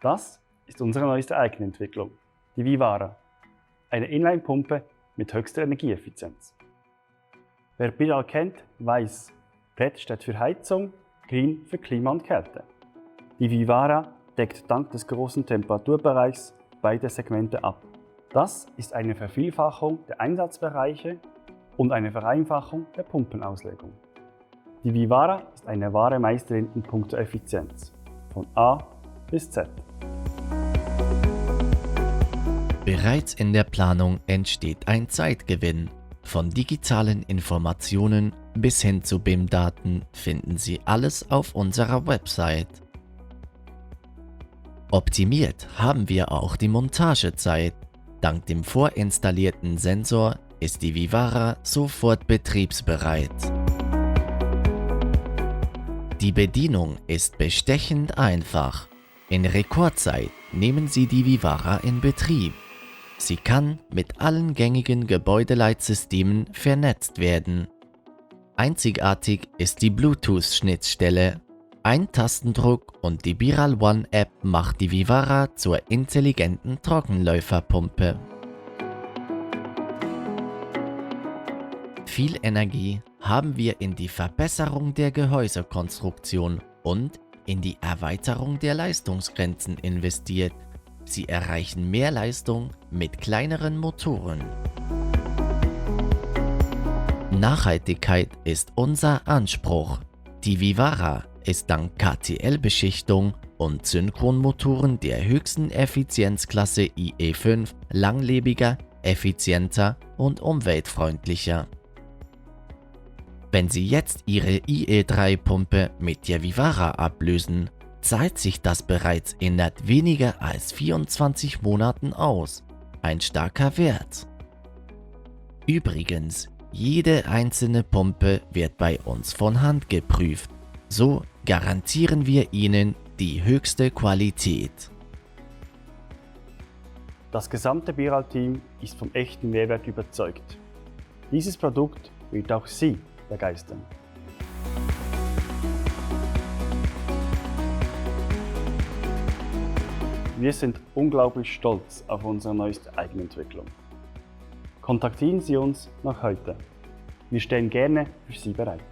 Das ist unsere neueste Eigenentwicklung, die Vivara, eine Inline-Pumpe mit höchster Energieeffizienz. Wer Biral kennt, weiß, PET steht für Heizung, Green für Klima und Kälte. Die Vivara deckt dank des großen Temperaturbereichs beide Segmente ab. Das ist eine Vervielfachung der Einsatzbereiche und eine Vereinfachung der Pumpenauslegung. Die Vivara ist eine wahre Meisterin in puncto Effizienz, von A bis Z. Bereits in der Planung entsteht ein Zeitgewinn. Von digitalen Informationen bis hin zu BIM-Daten finden Sie alles auf unserer Website. Optimiert haben wir auch die Montagezeit. Dank dem vorinstallierten Sensor ist die Vivara sofort betriebsbereit. Die Bedienung ist bestechend einfach. In Rekordzeit nehmen Sie die Vivara in Betrieb. Sie kann mit allen gängigen Gebäudeleitsystemen vernetzt werden. Einzigartig ist die Bluetooth-Schnittstelle. Ein Tastendruck und die Biral One App macht die Vivara zur intelligenten Trockenläuferpumpe. Viel Energie haben wir in die Verbesserung der Gehäusekonstruktion und in die Erweiterung der Leistungsgrenzen investiert. Sie erreichen mehr Leistung mit kleineren Motoren. Nachhaltigkeit ist unser Anspruch. Die Vivara ist dank KTL-Beschichtung und Synchronmotoren der höchsten Effizienzklasse IE5 langlebiger, effizienter und umweltfreundlicher. Wenn Sie jetzt Ihre IE3-Pumpe mit der Vivara ablösen, zahlt sich das bereits innerhalb weniger als 24 Monaten aus. Ein starker Wert. Übrigens, jede einzelne Pumpe wird bei uns von Hand geprüft. So garantieren wir Ihnen die höchste Qualität. Das gesamte Biral-Team ist vom echten Mehrwert überzeugt. Dieses Produkt wird auch Sie begeistern. Wir sind unglaublich stolz auf unsere neueste Eigenentwicklung. Kontaktieren Sie uns noch heute. Wir stehen gerne für Sie bereit.